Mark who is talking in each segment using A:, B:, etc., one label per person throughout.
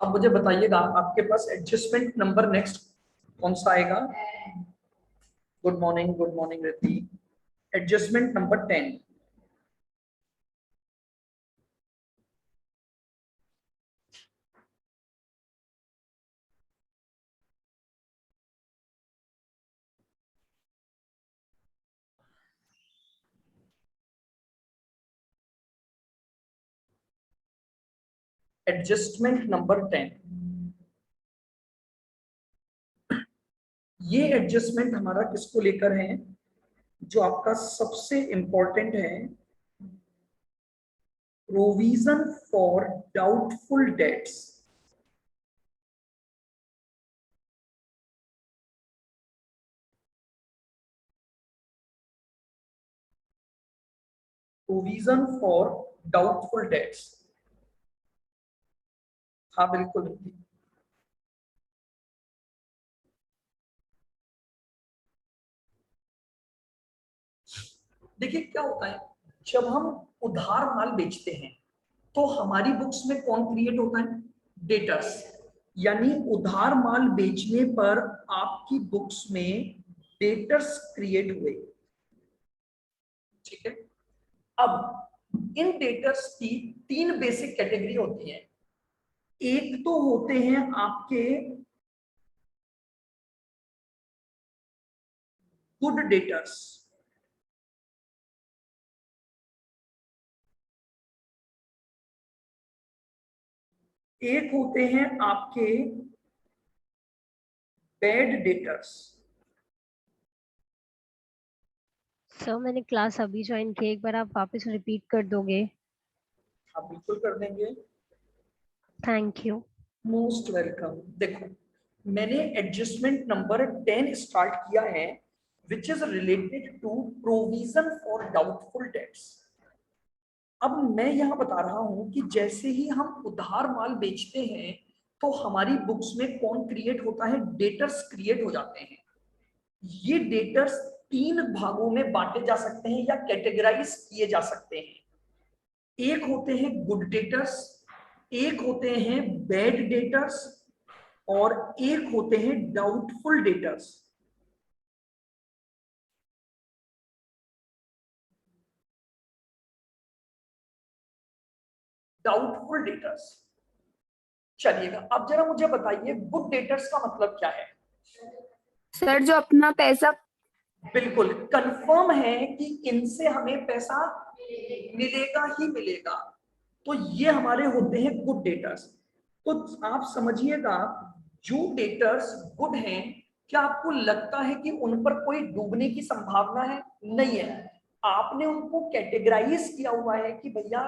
A: अब मुझे बताइएगा आपके पास एडजस्टमेंट नंबर नेक्स्ट कौन सा आएगा? Good morning Riddhi. Adjustment number 10। Adjustment number 10। ये एडजस्टमेंट हमारा किसको लेकर है? जो आपका सबसे इंपॉर्टेंट है, provision for doubtful dates. Provision for doubtful dates. हाँ बिल्कुल। देखिए क्या होता है, जब हम उधार माल बेचते हैं तो हमारी बुक्स में कौन क्रिएट होता है? डेटर्स। यानी उधार माल बेचने पर आपकी बुक्स में डेटर्स क्रिएट हुए। ठीक है। अब इन डेटर्स की 3 बेसिक कैटेगरी होती है। एक तो होते हैं आपके गुड डेटर्स, एक होते हैं आपके बैड डेटर्स।
B: सर मैंने क्लास अभी ज्वाइन की, एक बार आप वापस रिपीट कर दोगे?
A: आप बिल्कुल कर देंगे।
B: Thank you.
A: Most welcome. देखो मैंने एडजस्टमेंट नंबर 10 स्टार्ट किया है, which is related to provision for doubtful debts. अब मैं यहां बता रहा हूं कि जैसे ही हम उधार माल बेचते हैं तो हमारी बुक्स में कौन क्रिएट होता है? डेटर्स क्रिएट हो जाते हैं। ये डेटर्स 3 भागों में बांटे जा सकते हैं या कैटेगराइज किए जा सकते हैं। एक होते हैं गुड डेटर्स, एक होते हैं बैड डेटर्स, और एक होते हैं डाउटफुल डेटर्स। Doubtful debtors. चलिएगा अब जरा मुझे बताइए गुड डेटर्स का मतलब क्या है?
C: सर जो अपना पैसा
A: बिल्कुल कंफर्म है कि इनसे हमें पैसा मिलेगा ही मिलेगा, तो ये हमारे होते हैं गुड डेटर्स। तो आप समझिएगा, जो डेटर्स गुड हैं, क्या आपको लगता है कि उन पर कोई डूबने की संभावना है? नहीं है। आपने उनको कैटेगराइज किया हुआ है कि भैया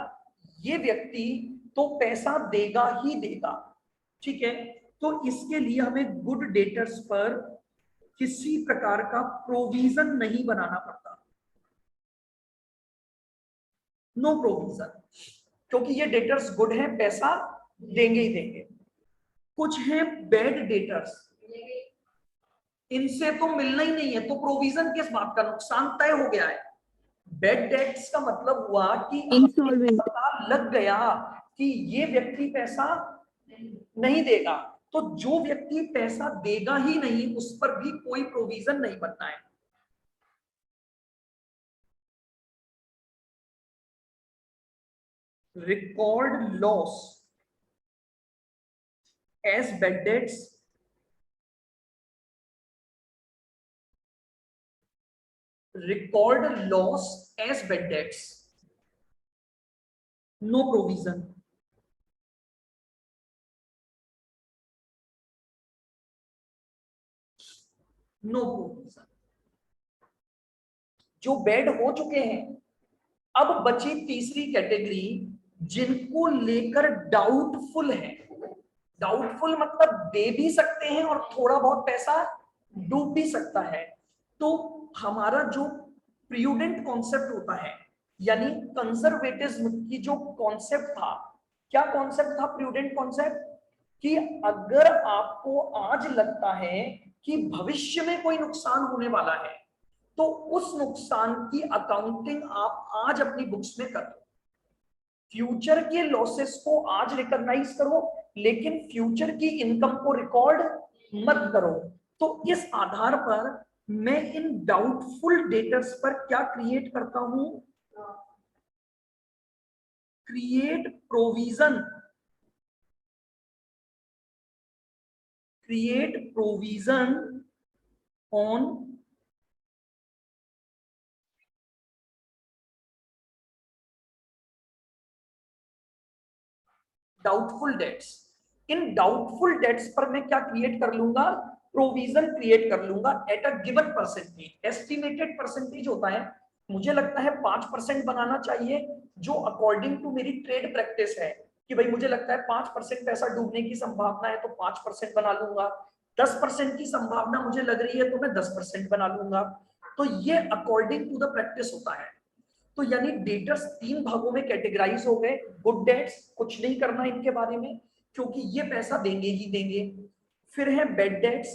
A: ये व्यक्ति तो पैसा देगा ही देगा। ठीक है। तो इसके लिए हमें गुड डेटर्स पर किसी प्रकार का प्रोविजन नहीं बनाना पड़ता। नो प्रोविजन, क्योंकि ये डेटर्स गुड हैं, पैसा देंगे ही देंगे। कुछ हैं बैड डेटर्स, इनसे तो मिलना ही नहीं है, तो प्रोविजन किस बात का? नुकसान तय हो गया है। बैड डेट्स का मतलब हुआ कि
C: इंसॉल्वेंट।
A: पता लग गया कि ये व्यक्ति पैसा नहीं देगा, तो जो व्यक्ति पैसा देगा ही नहीं उस पर भी कोई प्रोविजन नहीं बनना है। Record loss as bad debts, record loss as bad debts, no provision। No provision. जो बैड हो चुके हैं, अब बची तीसरी कैटेगरी, जिनको लेकर डाउटफुल है। डाउटफुल मतलब दे भी सकते हैं और थोड़ा बहुत पैसा डूब भी सकता है। तो हमारा जो प्रूडेंट कॉन्सेप्ट होता है, यानी कंजर्वेटिज्म की जो कॉन्सेप्ट था, क्या कॉन्सेप्ट था प्रूडेंट कॉन्सेप्ट? कि अगर आपको आज लगता है कि भविष्य में कोई नुकसान होने वाला है, तो उस नुकसान की अकाउंटिंग आप आज अपनी बुक्स में करो। फ्यूचर के लॉसेस को आज रिकॉग्नाइज करो, लेकिन फ्यूचर की इनकम को रिकॉर्ड मत करो। तो इस आधार पर मैं इन डाउटफुल डेटर्स पर क्या क्रिएट करता हूं, create provision, create provision on doubtful debts. In doubtful debts पर मैं क्या क्रिएट कर लूंगा, प्रोविजन क्रिएट कर लूंगा at a given percentage. Estimated percentage होता है, मुझे लगता है 5% बनाना चाहिए, जो अकॉर्डिंग टू मेरी ट्रेड प्रैक्टिस है कि भाई मुझे लगता है 5% पैसा डूबने की संभावना है तो 5% बना लूंगा। 10% की संभावना मुझे लग रही है तो मैं 10% बना लूंगा। तो ये अकॉर्डिंग टू द प्रैक्टिस होता है। तो यानी डेटर्स 3 भागों में कैटेगराइज हो गए। गुड डेट्स, कुछ नहीं करना इनके बारे में क्योंकि ये पैसा देंगे ही देंगे। फिर है बैड डेट्स,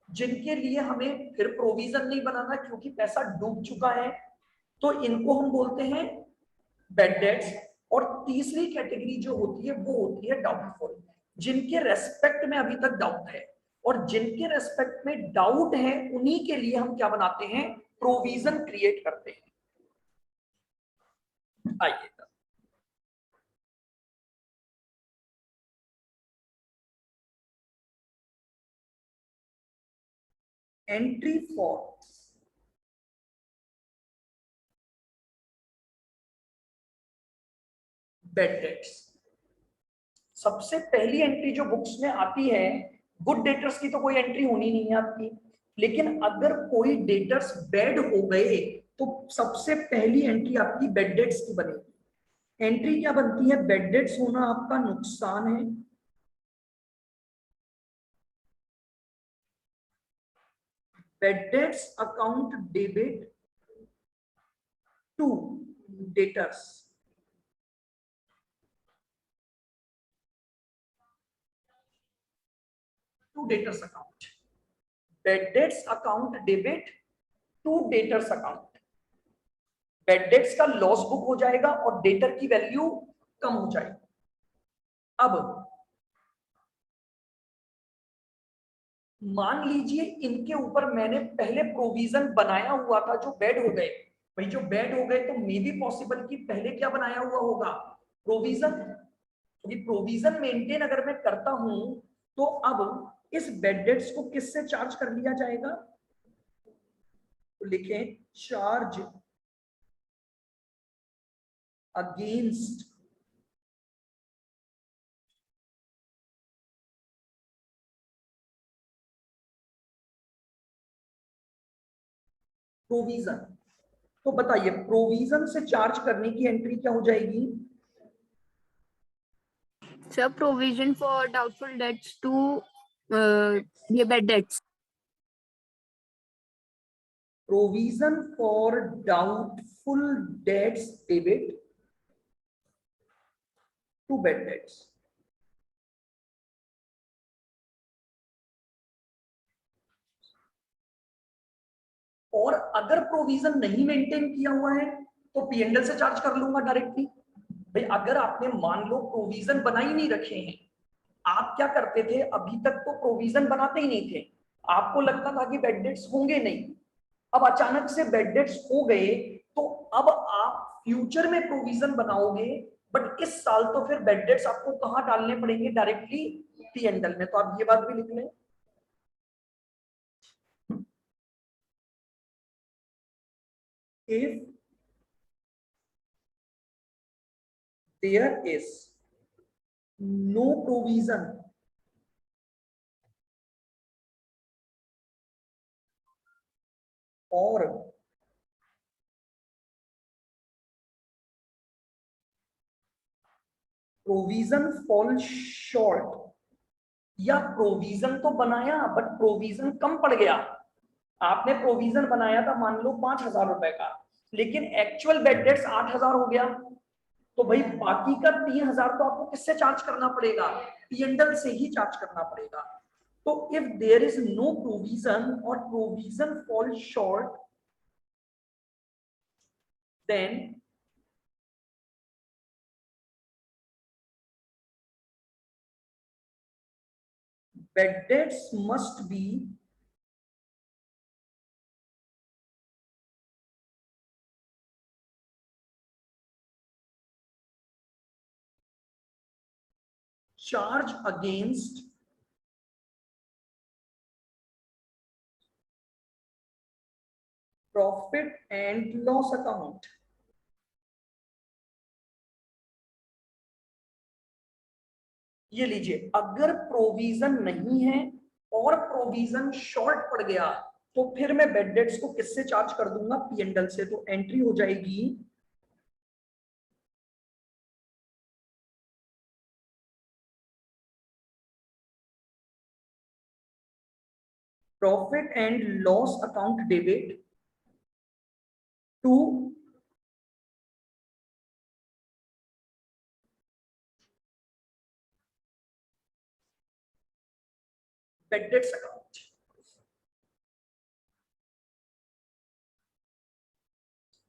A: जिनके लिए हमें फिर प्रोविजन नहीं बनाना क्योंकि पैसा डूब चुका है, तो इनको हम बोलते हैं बैड डेट्स। और तीसरी कैटेगरी जो होती है वो होती है डाउटफुल, जिनके रेस्पेक्ट में अभी तक डाउट है, और जिनके रेस्पेक्ट में डाउट है उन्हीं के लिए हम क्या बनाते हैं, प्रोविजन क्रिएट करते हैं। आइएगा, एंट्री फॉर बैड डेट्स। सबसे पहली एंट्री जो बुक्स में आती है, गुड डेटर्स की तो कोई एंट्री होनी नहीं है आपकी, लेकिन अगर कोई डेटर्स बैड हो गए तो सबसे पहली एंट्री आपकी बैड डेट्स की बनेगी। एंट्री क्या बनती है, बैड डेट्स होना आपका नुकसान है, bad debts account debit to debtors, to debtors account, bad debts account debit to debtors account. Bad debts का लॉस बुक हो जाएगा और डेटर की वैल्यू कम हो जाएगी। अब मान लीजिए इनके ऊपर मैंने पहले प्रोविजन बनाया हुआ था जो बैड हो गए। भाई जो बैड हो गए तो मे बी पॉसिबल कि पहले क्या बनाया हुआ होगा, प्रोविजन। तो प्रोविजन मेंटेन अगर मैं करता हूं तो अब इस बैड डेट्स को किससे चार्ज कर लिया जाएगा, तो लिखें चार्ज अगेंस्ट प्रोविजन। तो बताइए प्रोविजन से चार्ज करने की एंट्री क्या हो जाएगी,
C: Sir, provision for doubtful debts to ये bad debts.
A: Provision for doubtful debts debit to bad debts. और अगर प्रोविजन नहीं मेंटेन किया हुआ है तो पीएनएल से चार्ज कर लूंगा डायरेक्टली। भाई अगर आपने मान लो प्रोविजन बना ही नहीं रखे हैं, आप क्या करते थे अभी तक, तो प्रोविजन बनाते ही नहीं थे, आपको लगता था कि बैड डेट्स होंगे नहीं। अब अचानक से बैड डेट्स हो गए तो अब आप फ्यूचर में प्रोविजन बनाओगे, बट इस साल तो फिर बैड डेट्स आपको कहां डालने पड़ेंगे, डायरेक्टली पीएनएल में। तो आप ये बात भी लिख लें, if there is no provision or provision fall short, या प्रोविजन तो बनाया बट प्रोविजन कम पड़ गया, आपने प्रोविजन बनाया था मान लो 5,000 रुपए का, लेकिन एक्चुअल बेड डेट्स 8,000 हो गया, तो भाई बाकी का 3,000 तो आपको किससे चार्ज करना पड़ेगा, पीएनएल से ही चार्ज करना पड़ेगा। तो if there is no provision और provision fall short, then bad debts must be charged against profit and loss account. ये लीजिए, अगर प्रोविजन नहीं है और प्रोविजन शॉर्ट पड़ गया तो फिर मैं बेड डेट्स को किससे चार्ज कर दूंगा? पी&एल से। तो एंट्री हो जाएगी profit and loss account debit to bad debts account.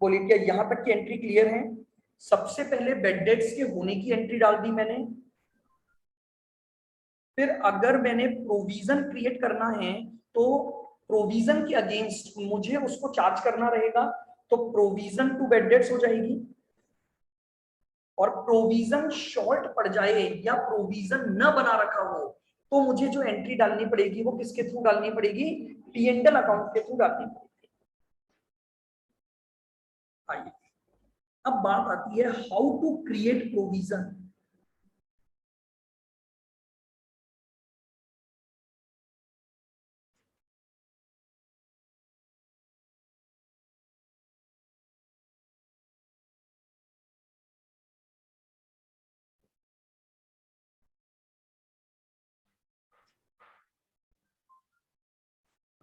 A: बोलिए क्या यहां तक की एंट्री क्लियर है? सबसे पहले बेड डेट्स के होने की एंट्री डाल दी मैंने, फिर अगर मैंने प्रोविजन क्रिएट करना है तो प्रोविजन के अगेंस्ट मुझे उसको चार्ज करना रहेगा, तो प्रोविजन टू बेड डेट्स हो जाएगी। और प्रोविजन शॉर्ट पड़ जाए या प्रोविजन न बना रखा हो तो मुझे जो एंट्री डालनी पड़ेगी वो किसके थ्रू डालनी पड़ेगी? पी&एल अकाउंट के थ्रू डालनी पड़ेगी। आइए अब बात आती है हाउ टू क्रिएट प्रोविजन।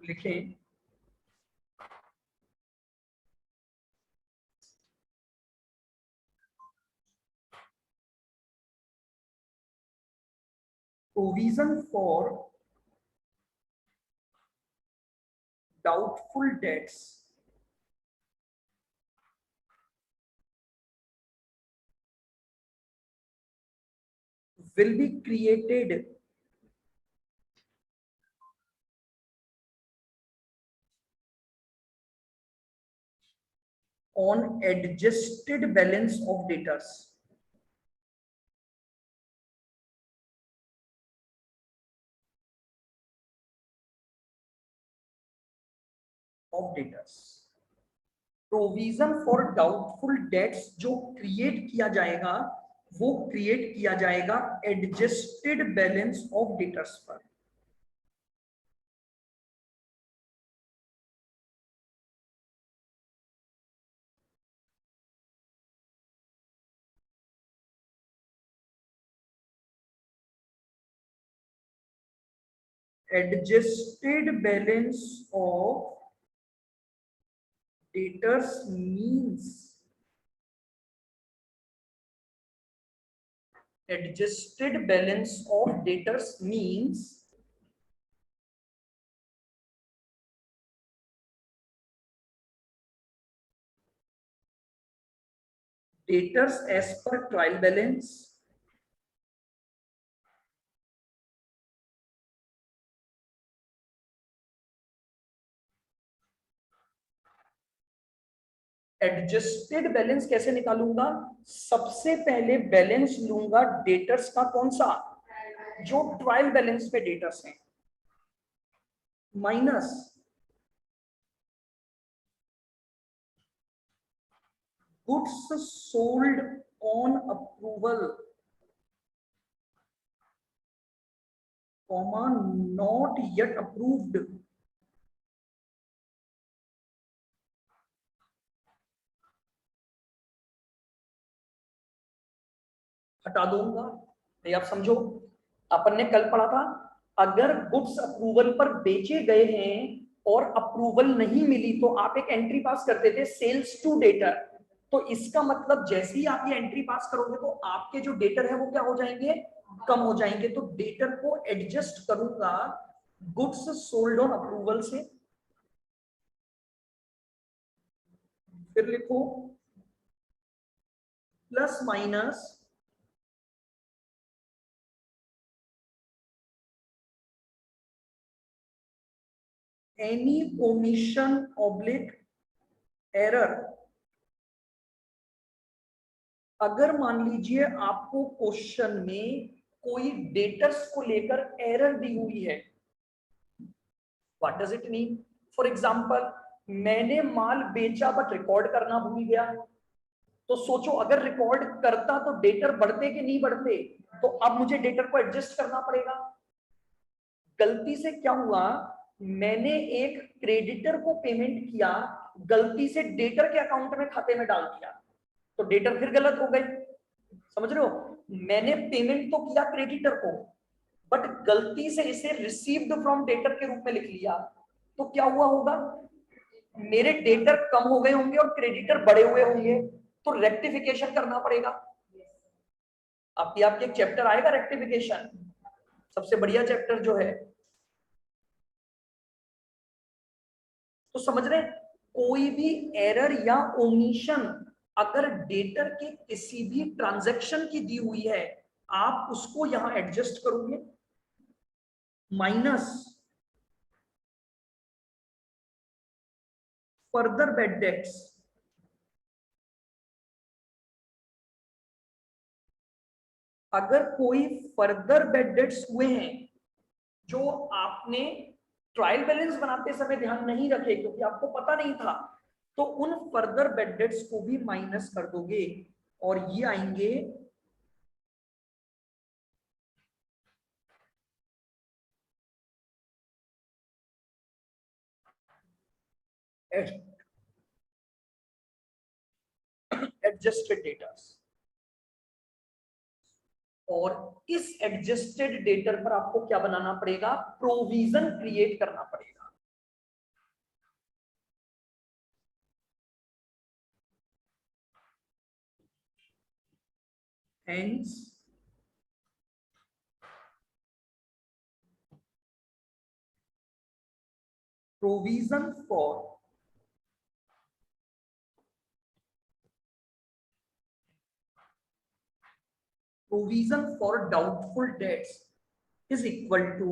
A: लिखें provision for doubtful debts will be created on adjusted balance of debtors. Of debtors. Provision for doubtful dates जो क्रिएट किया जाएगा वो क्रिएट किया जाएगा एडजस्टेड बैलेंस ऑफ डेटर्स पर। Adjusted balance of debtors means adjusted balance of debtors means debtors as per trial balance adjusted balance कैसे निकालूंगा? सबसे पहले बैलेंस लूंगा डेटर्स का, कौन सा? जो ट्रायल बैलेंस पे डेटर्स हैं, minus goods sold on approval comma not yet approved. हटा दूंगा। ये आप समझो, अपन ने कल पढ़ा था अगर गुड्स अप्रूवल पर बेचे गए हैं और अप्रूवल नहीं मिली तो आप एक एंट्री पास करते थे सेल्स टू डेटर। तो इसका मतलब जैसे ही आप ये एंट्री पास करोगे तो आपके जो डेटर है वो क्या हो जाएंगे? कम हो जाएंगे। तो डेटर को एडजस्ट करूंगा गुड्स सोल्ड ऑन अप्रूवल से। फिर लिखो plus minus any omission oblique error, अगर मान लीजिए आपको क्वेश्चन में कोई डेटर्स को लेकर एरर दी हुई है, what does it mean? For example, मैंने माल बेचा बट रिकॉर्ड करना भूल गया, तो सोचो अगर रिकॉर्ड करता तो डेटर बढ़ते कि नहीं बढ़ते? तो अब मुझे डेटर को एडजस्ट करना पड़ेगा। गलती से क्या हुआ, मैंने एक क्रेडिटर को पेमेंट किया, गलती से डेटर के अकाउंट में खाते में डाल दिया, तो डेटर फिर गलत हो गई। समझ रहे हो? मैंने पेमेंट तो किया क्रेडिटर को, बट गलती से इसे रिसीव्ड फ्रॉम डेटर के रूप में लिख लिया, तो क्या हुआ होगा, मेरे डेटर कम हो गए होंगे और क्रेडिटर बढ़े हुए होंगे, तो रेक्टिफिकेशन करना पड़ेगा। आपके एक चैप्टर आएगा रेक्टिफिकेशन, सबसे बढ़िया चैप्टर जो है। तो समझ रहे हैं? कोई भी एरर या ओमिशन अगर डेटर के किसी भी ट्रांजैक्शन की दी हुई है, आप उसको यहां एडजस्ट करोगे, माइनस फर्दर बैड डेट्स, अगर कोई फर्दर बैड डेट्स हुए हैं जो आपने ट्रायल बैलेंस बनाते समय ध्यान नहीं रखे क्योंकि आपको पता नहीं था, तो उन फर्दर बैड डेट्स को भी माइनस कर दोगे और ये आएंगे एडजस्टेड डेटर्स। और इस एडजस्टेड डेटर पर आपको क्या बनाना पड़ेगा, प्रोविजन क्रिएट करना पड़ेगा। Hence provision for doubtful debts is equal to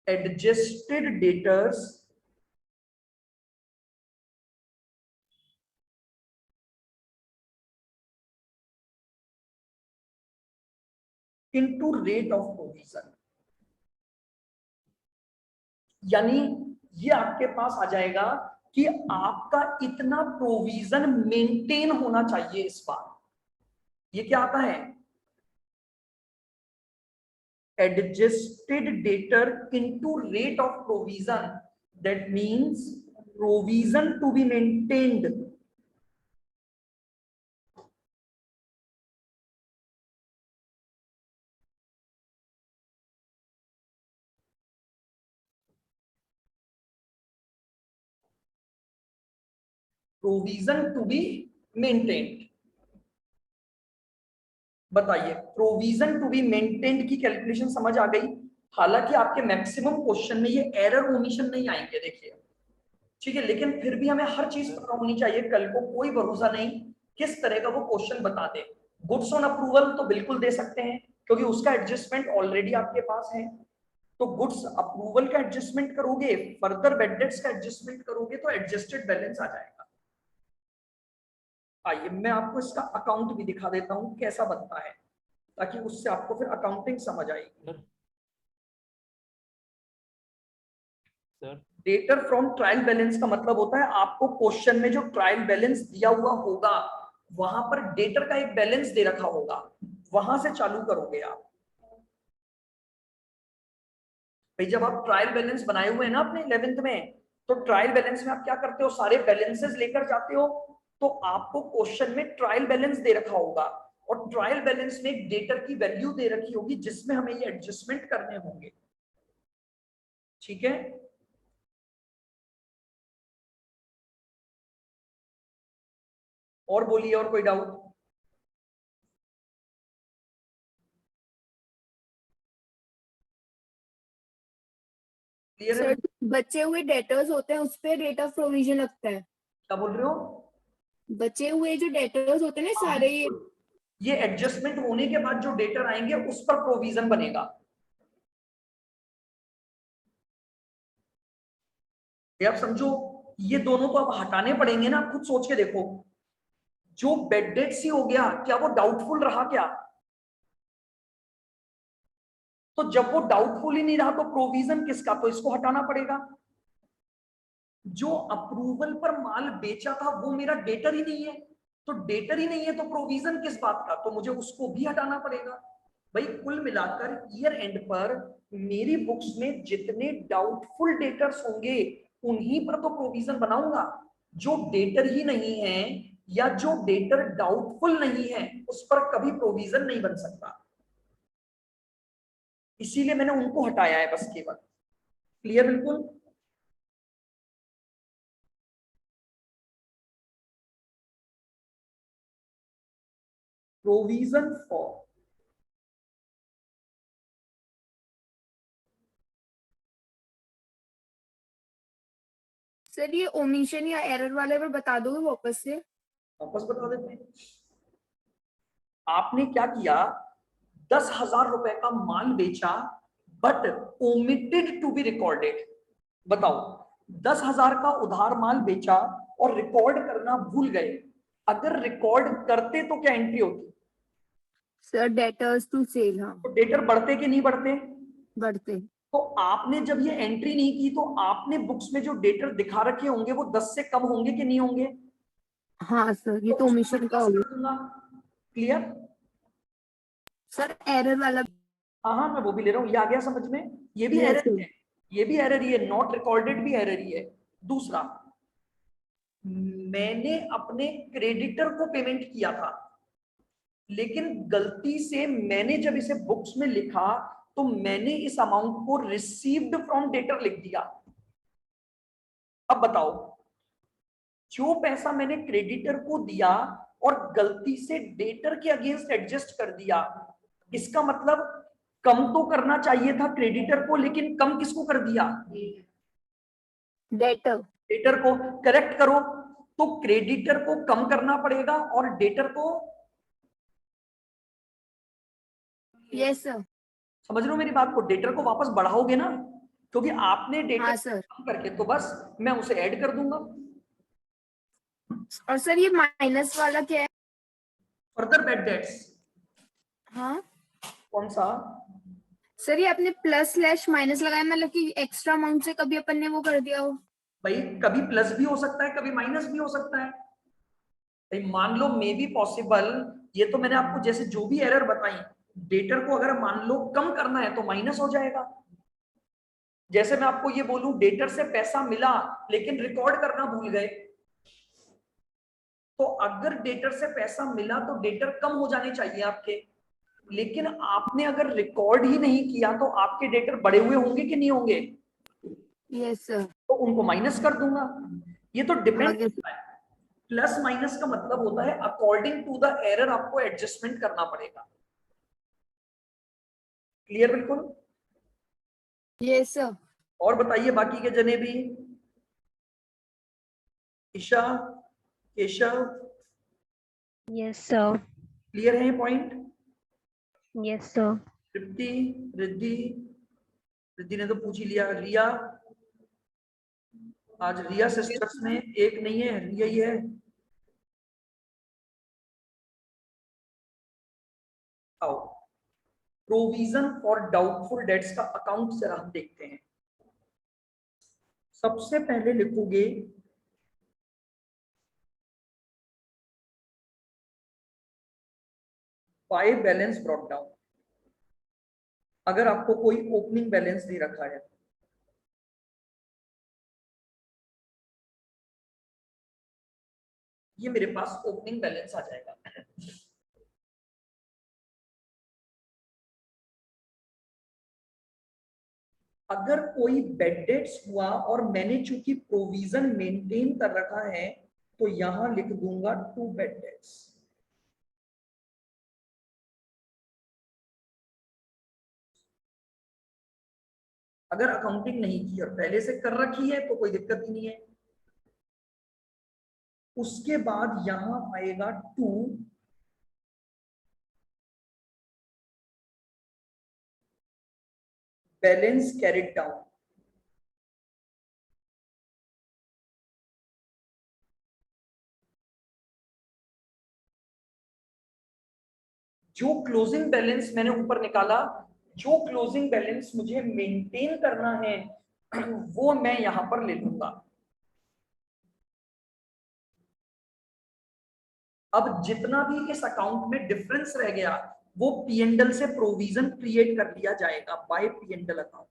A: adjusted debtors into rate of provision। यानी ये आपके पास आ जाएगा कि आपका इतना प्रोविजन मेंटेन होना चाहिए इस बार। ये क्या आता है, adjusted debtor into rate of provision, that means provision to be maintained। Provision to be maintained. बताइए, प्रोविजन टू बी मेंटेन्ड की कैलकुलेशन समझ आ गई? हालांकि आपके मैक्सिमम क्वेश्चन में ये एरर ओमिशन नहीं आएंगे, देखिए, ठीक है, लेकिन फिर भी हमें हर चीज पता होनी चाहिए, कल को कोई भरोसा नहीं किस तरह का वो क्वेश्चन बता दे। गुड्स ऑन अप्रूवल तो बिल्कुल दे सकते हैं क्योंकि उसका एडजस्टमेंट ऑलरेडी आपके पास है, तो गुड्स अप्रूवल का एडजस्टमेंट करोगे, फर्दर बैड डेट्स का एडजस्टमेंट करोगे तो एडजस्टेड बैलेंस आ जाएगा। आइए मैं आपको इसका अकाउंट भी दिखा देता हूं कैसा बनता है, ताकि उससे आपको फिर अकाउंटिंग समझ आएगी। डेटर फ्रॉम ट्रायल बैलेंस का मतलब होता है आपको क्वेश्चन में जो ट्रायल बैलेंस दिया हुआ होगा वहां पर डेटर का एक बैलेंस दे रखा होगा, वहां से चालू करोगे आप। भाई जब आप ट्रायल बैलेंस बनाए हुए हैं ना अपने 11th में, तो ट्रायल बैलेंस में आप क्या करते हो, सारे बैलेंसेस लेकर जाते हो, तो आपको क्वेश्चन में ट्रायल बैलेंस दे रखा होगा और ट्रायल बैलेंस में एक डेटर की वैल्यू दे रखी होगी जिसमें हमें ये एडजस्टमेंट करने होंगे। ठीक है, और बोलिए, और कोई डाउट? क्लियर है?
C: सर बचे हुए डेटर्स होते हैं उस पे रेट ऑफ प्रोविजन लगता है।
A: क्या बोल रहे हो?
C: बचे हुए जो डेटर्स होते हैं ना सारे,
A: ये एडजस्टमेंट होने के बाद जो डेटर आएंगे उस पर प्रोविजन बनेगा। ये आप समझो, ये दोनों तो अब हटाने पड़ेंगे ना, आप खुद सोच के देखो। जो बेड डेट सी हो गया, क्या वो डाउटफुल रहा क्या? तो जब वो डाउटफुल ही नहीं रहा तो प्रोविजन किसका? तो इसको हटाना पड़ेगा। जो अप्रूवल पर माल बेचा था वो मेरा डेटर ही नहीं है, तो डेटर ही नहीं है तो प्रोविजन किस बात का? तो मुझे उसको भी हटाना पड़ेगा। भाई कुल मिलाकर ईयर एंड पर मेरी बुक्स में जितने डाउटफुल डेटर्स होंगे उन्हीं पर तो प्रोविजन बनाऊंगा। जो डेटर ही नहीं है या जो डेटर डाउटफुल नहीं है उस पर कभी प्रोविजन नहीं बन सकता। इसीलिए मैंने उनको हटाया है बस केवल। क्लियर बिल्कुल? प्रोविजन फॉर
C: सर ये ओमिशन या एरर वाले पर बता दोगे वापस से?
A: वापस बता देते हैं। आपने क्या किया, 10,000 रुपए का माल बेचा but omitted to be recorded. बताओ, 10,000 का उधार माल बेचा और रिकॉर्ड करना भूल गए। अगर रिकॉर्ड करते तो क्या एंट्री होती?
C: सर डेटर्स टू सेल, हाँ
A: तो डेटर बढ़ते कि नहीं बढ़ते?
C: बढ़ते।
A: तो आपने जब ये एंट्री नहीं की तो आपने बुक्स में जो डेटर दिखा रखे होंगे वो 10 से कम होंगे कि नहीं होंगे?
C: हाँ सर ये
A: तो
C: तो
A: उसको मैं
C: ओमिशन का
A: प्लस
C: हो गया।
A: कर दूंगा। क्लियर?
C: सर एरर वाला?
A: हाँ हाँ, मैं वो भी ले रहा हूँ, ये आ गया समझ में। ये भी
C: यस
A: एरर
C: सर।
A: ही है, ये भी एरर ही है, नॉट रिकॉर्डेड भी एरर ही है। दूसरा, मैंने अपने क्रेडिटर को पेमेंट किया था लेकिन गलती से मैंने जब इसे बुक्स में लिखा तो मैंने इस अमाउंट को रिसीव्ड फ्रॉम डेटर लिख दिया। अब बताओ, जो पैसा मैंने क्रेडिटर को दिया और गलती से डेटर के अगेंस्ट एडजस्ट कर दिया, इसका मतलब कम तो करना चाहिए था क्रेडिटर को, लेकिन कम किसको कर दिया?
C: डेटर।
A: डेटर को। करेक्ट करो। तो क्रेडिटर को कम करना पड़ेगा और डेटर को,
C: यस सर।
A: समझ लो मेरी बात को, डेटर को वापस बढ़ाओगे ना, क्योंकि आपने डेटर
C: हाँ सर।
A: कम करके, तो बस मैं उसे ऐड कर दूंगा।
C: और सर ये माइनस वाला क्या है?
A: Further bad debts.
C: हाँ
A: कौन सा?
C: सर ये आपने प्लस स्लैश माइनस लगाया, मतलब कि एक्स्ट्रा अमाउंट से कभी अपन ने वो कर दिया हो?
A: भाई कभी प्लस भी हो सकता है, कभी माइनस भी हो सकता है। भाई मान लो मे बी पॉसिबल, ये तो मैंने आपको जैसे जो भी एरर बताई, डेटर को अगर मान लो कम करना है तो माइनस हो जाएगा। जैसे मैं आपको ये बोलूं डेटर से पैसा मिला लेकिन रिकॉर्ड करना भूल गए, तो अगर डेटर से पैसा मिला तो डेटर कम हो जाने चाहिए आपके, लेकिन आपने अगर रिकॉर्ड ही नहीं किया तो आपके डेटर बढ़े हुए होंगे कि नहीं होंगे?
C: Yes sir.
A: तो उनको माइनस कर दूंगा। ये तो
C: हाँ
A: डिपेंड
C: यस।
A: करता है। प्लस माइनस का मतलब होता है अकॉर्डिंग टू द एरर आपको एडजस्टमेंट करना पड़ेगा। क्लियर बिल्कुल?
C: Yes sir.
A: और बताइए बाकी के जने भी। Isha, Keshav,
B: Yes, sir.
A: Clear है point?
B: Yes, sir.
A: Tripti, Riddhi, Riddhi ने तो पूछ ही लिया। रिया, आज रिया सिस्टर्स में एक नहीं है, रिया ही है। आओ, प्रोविजन फॉर डाउटफुल डेट्स का अकाउंट जरा हम देखते हैं। सबसे पहले लिखोगे बाय बैलेंस ब्रॉट डाउन, अगर आपको कोई ओपनिंग बैलेंस दे रखा है। ये मेरे पास ओपनिंग बैलेंस आ जाएगा। अगर कोई बेड डेट्स हुआ और मैंने चूंकि प्रोविजन मेंटेन कर रखा है तो यहां लिख दूंगा टू बेड डेट्स। अगर अकाउंटिंग नहीं की और पहले से कर रखी है तो कोई दिक्कत ही नहीं है। उसके बाद यहां आएगा 2, बैलेंस कैरिड डाउन। जो क्लोजिंग बैलेंस मैंने ऊपर निकाला, जो क्लोजिंग बैलेंस मुझे मेंटेन करना है वो मैं यहां पर ले लूंगा। अब जितना भी इस अकाउंट में डिफरेंस रह गया वो पीएनडल से प्रोविजन क्रिएट कर लिया जाएगा बाय पीएनडल अकाउंट।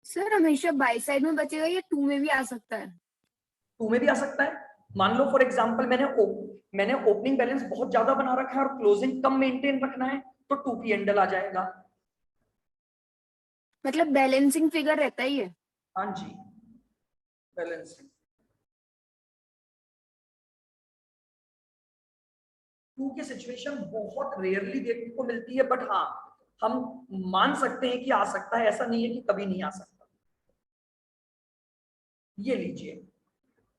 C: सर हमेशा बाई साइड में बचेगा या टू में भी आ सकता है?
A: 2 में भी आ सकता है। मान लो फॉर एग्जांपल मैंने ओपनिंग बैलेंस बहुत ज्यादा बना रखा है और क्लोजिंग कम मेंटेन रखना है, तो 2 पीएनडल आ जाएगा।
C: मतलब बैलेंसिंग फिगर रहता ही है।
A: हाँ जी, बैलेंसिंग। 2 की सिचुएशन बहुत रेयरली देखने को मिलती है, बट हाँ हम मान सकते हैं कि आ सकता है, ऐसा नहीं है कि कभी नहीं आ सकता। ये लीजिए,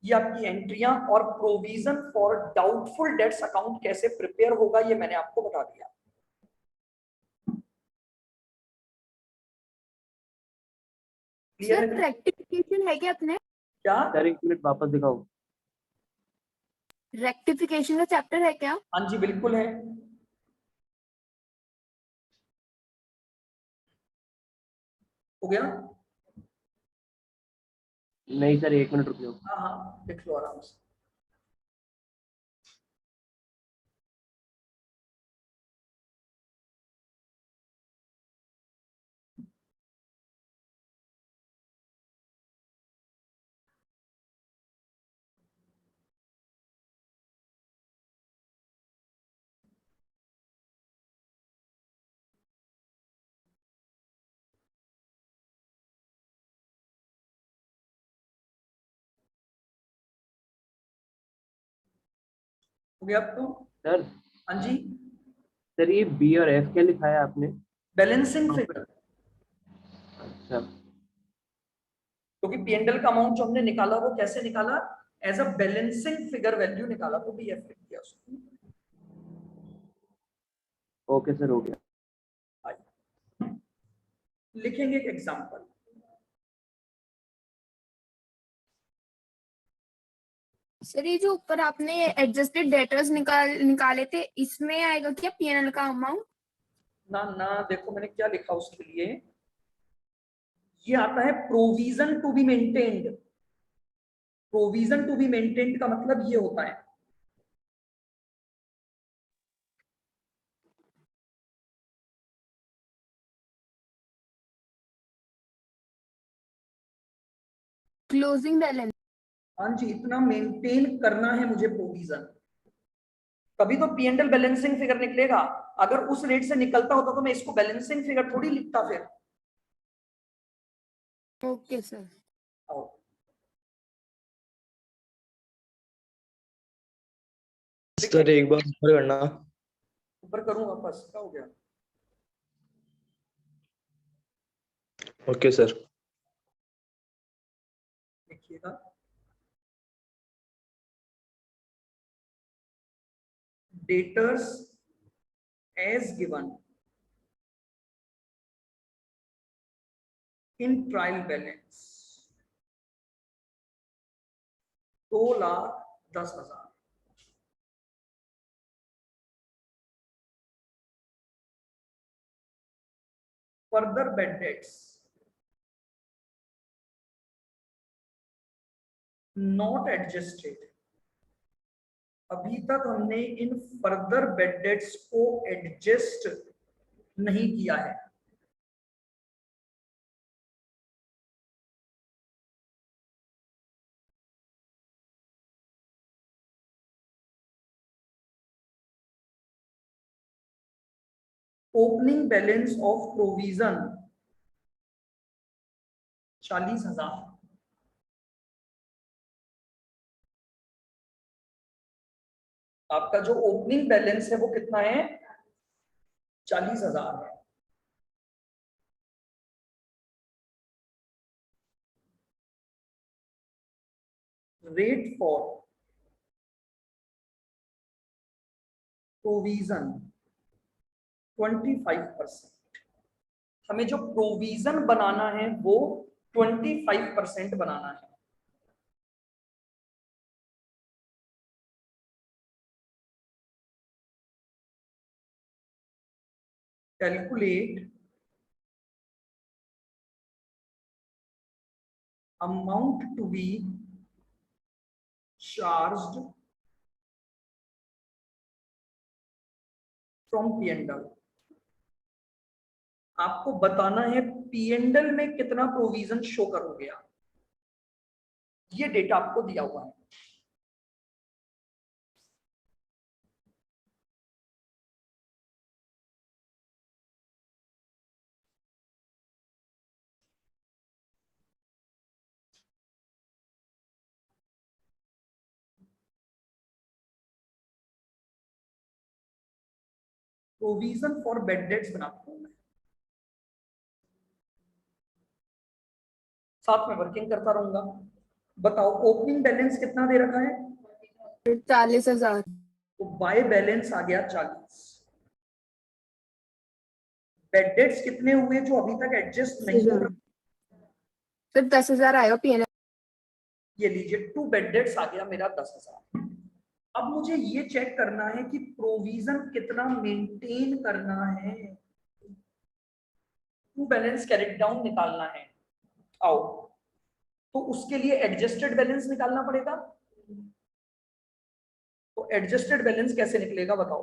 A: ये आपकी एंट्रियां और provision for doubtful debts account कैसे प्रिपेयर होगा ये मैंने आपको बता दिया। क्लियर
C: सर
A: है?
C: रेक्टिफिकेशन है क्या अपने?
A: क्या?
D: सर एक मिनट वापस दिखाओ।
C: रेक्टिफिकेशन का चैप्टर है क्या?
A: हाँ जी बिल्कुल है। हो गया?
D: नहीं सर, एक मिनट रुकियो।
A: हाँ हाँ लिख लो आराम से। हो गया आपको?
D: सर
A: हाँ जी,
D: सर ये बी और एफ क्या लिखाया आपने?
A: Balancing figure.
D: अच्छा
A: क्योंकि पीएनडल का अमाउंट जो हमने निकाला वो कैसे निकाला? As a balancing figure value निकाला, तो बीएफ लिख दिया उसको।
D: ओके सर, हो गया।
A: आइए, लिखेंगे एक एग्जांपल।
C: सर ये जो ऊपर आपने एडजस्टेड डेटर्स निकाले थे, इसमें आएगा क्या पीएनएल का अमाउंट?
A: ना ना, देखो मैंने क्या लिखा उसके लिए। ये आता है provision to be maintained. Provision to be maintained का मतलब ये होता है
C: क्लोजिंग बैलेंस।
A: हाँ जी, इतना मेंटेन करना है मुझे प्रोविजन, तभी तो पीएनडल बैलेंसिंग फिगर निकलेगा। अगर उस रेट से निकलता होता तो मैं इसको बैलेंसिंग फिगर थोड़ी लिखता फिर।
C: Okay sir.
A: आओ,
E: सर एक बार ऊपर करना।
A: ऊपर करूं वापस? क्या हो गया?
E: Okay sir.
A: देखिएगा, debtors as given in trial balance 2,10,000। Further bad debts not adjusted. अभी तक हमने इन फर्दर बेड डेट्स को एडजस्ट नहीं किया है। Opening balance of provision 40,000। आपका जो ओपनिंग बैलेंस है वो कितना है? 40,000 है। Rate for provision 25%। हमें जो प्रोविजन बनाना है वो 25% बनाना है। Calculate amount to be charged from P&L। आपको बताना है P&L में कितना प्रोविजन शो करोगे आप, ये डेटा आपको दिया हुआ है। प्रोविजन फॉर बेड डेट्स बनाता हूं मैं, साथ में वर्किंग करता रहूंगा। बताओ ओपनिंग बैलेंस कितना दे रखा है,
C: 40,000।
A: तो बाय बैलेंस आ गया 40। बेड डेट्स कितने हुए जो अभी तक एडजस्ट नहीं हो रहा,
C: सिर्फ 10,000 आएगा पीएनएल।
A: ये लीजिए 2 बेड डेट्स आ गया मेरा 10,000। अब मुझे ये चेक करना है कि प्रोविजन कितना मेंटेन करना है, टू बैलेंस कैरेट डाउन निकालना है। आओ, तो उसके लिए एडजस्टेड बैलेंस निकालना पड़ेगा। तो एडजस्टेड बैलेंस कैसे निकलेगा बताओ।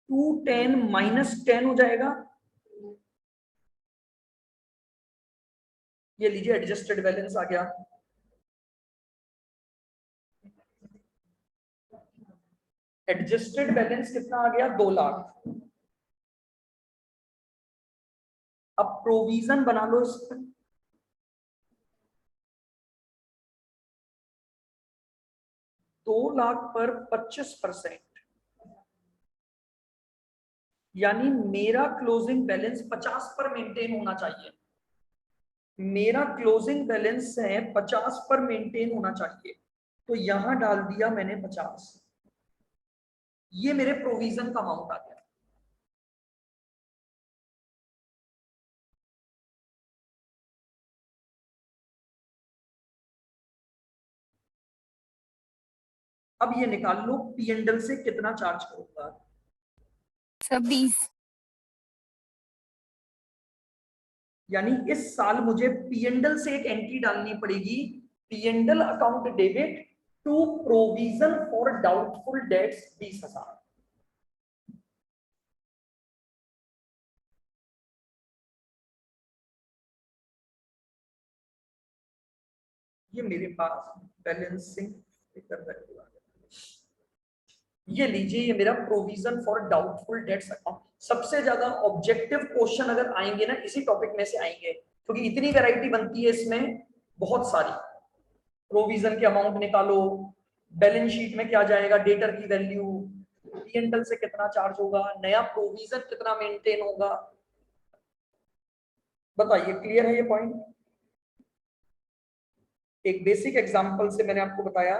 A: 210 माइनस 10 हो जाएगा। ये लीजिए एडजस्टेड बैलेंस आ गया। एडजस्टेड बैलेंस कितना आ गया, 2 लाख। अब प्रोविजन बना लो इसमें। दो लाख पर 25%, यानी मेरा क्लोजिंग बैलेंस 50 पर मेंटेन होना चाहिए। मेरा क्लोजिंग बैलेंस है 50 पर मेंटेन होना चाहिए, तो यहां डाल दिया मैंने 50। ये मेरे प्रोविजन का अमाउंट आ गया। अब ये निकाल लो P&L से कितना चार्ज करूंगा।
C: सब 20।
A: यानी इस साल मुझे P&L से एक एंट्री डालनी पड़ेगी, P&L account debit to provision for doubtful debts 20,000। ये मेरे पास बैलेंसिंग फिगर वैल्यू आ गया। ये लीजिए, ये मेरा provision for doubtful debts account. सबसे ज्यादा ऑब्जेक्टिव क्वेश्चन अगर आएंगे ना इसी टॉपिक में से आएंगे, क्योंकि इतनी वैरायटी बनती है इसमें बहुत सारी। प्रोविजन के अमाउंट निकालो, बैलेंस शीट में क्या जाएगा, डेटर की वैल्यू, P&L से कितना चार्ज होगा, नया प्रोविजन कितना मेंटेन होगा। बताइए क्लियर है ये पॉइंट। एक बेसिक एग्जांपल से मैंने आपको बताया।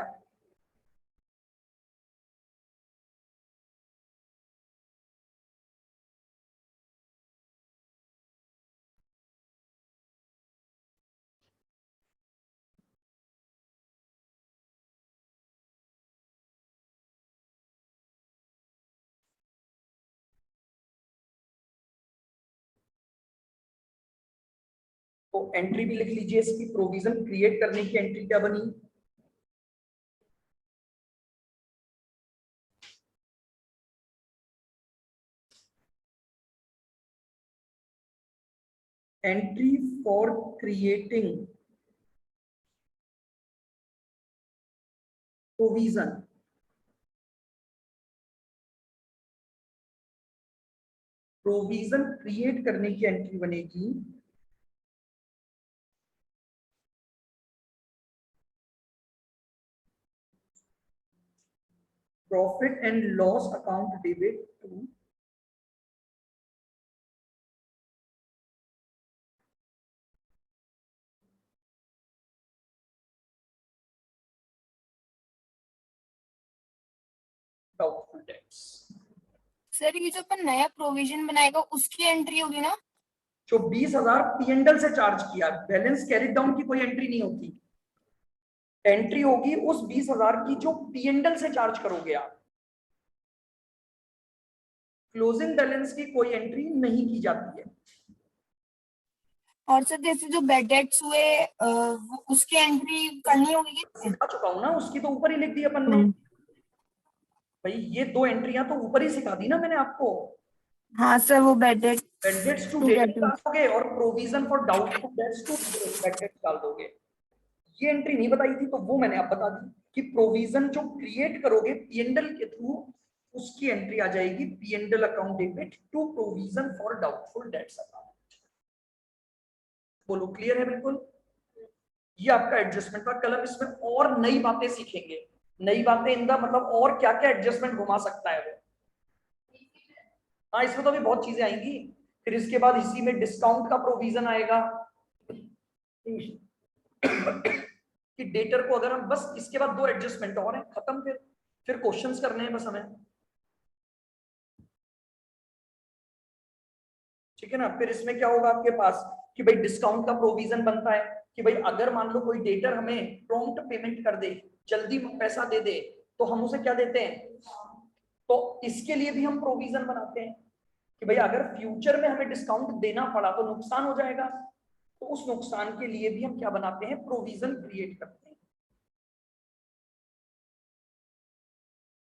A: तो एंट्री भी लिख लीजिए इसकी, प्रोविजन क्रिएट करने की एंट्री क्या बनी, entry for creating provision. Provision create करने की एंट्री बनेगी profit and loss account debit to doubtful debts.
C: Sir ये जो अपन नया प्रोविजन बनाएगा उसकी एंट्री होगी ना?
A: जो 20,000 पीएनडल से चार्ज किया, बैलेंस कैरिड डाउन की कोई एंट्री नहीं होती, एंट्री होगी उस 20,000 की जो पीएनडल से चार्ज करोगे आप। क्लोजिंग बैलेंस की कोई एंट्री नहीं की जाती है।
C: और सर जैसे जो बैड डेट्स हुए उसकी एंट्री करनी होगी क्या?
A: सिखा चुका हूं ना, उसकी तो ऊपर ही लिख दी अपन ने भाई, ये 2 एंट्रियां तो ऊपर ही सिखा दी ना मैंने आपको।
C: हाँ सर, वो bad debt
A: bad debts to
C: to
A: debt
C: debt
A: डाल दोगे और provision for doubtful debts to bad debts डाल दोगे। ये एंट्री नहीं बताई थी तो वो मैंने अब बता दी कि प्रोविजन जो क्रिएट करोगे पीएनडल के थ्रू, उसकी एंट्री आ जाएगी P and L account debit to provision for doubtful debts account. बोलो क्लियर है बिल्कुल? ये आपका एडजस्टमेंट था। कल हम इसमें और नई बातें सीखेंगे। नई बातें इनका मतलब और क्या क्या एडजस्टमेंट घुमा सकता है वो। हाँ, इसमें तो अभी बहुत चीजें आएंगी। फिर इसके बाद इसी में डिस्काउंट का प्रोविजन आएगा कि डेटर को अगर हम बस इसके बाद 2 एडजस्टमेंट और हैं, खत्म। फिर क्वेश्चंस करने हैं बस हमें, ठीक है ना। फिर इसमें क्या होगा आपके पास कि भाई डिस्काउंट का प्रोविजन बनता है कि भाई अगर मान लो कोई डेटर हमें प्रॉम्प्ट पेमेंट कर दे, जल्दी पैसा दे दे, तो हम उसे क्या देते हैं, तो इसके लिए भी हम प्रोविजन बनाते हैं कि भाई अगर फ्यूचर में हमें डिस्काउंट देना पड़ा तो नुकसान हो जाएगा, तो उस नुकसान के लिए भी हम क्या बनाते हैं, प्रोविजन क्रिएट करते हैं।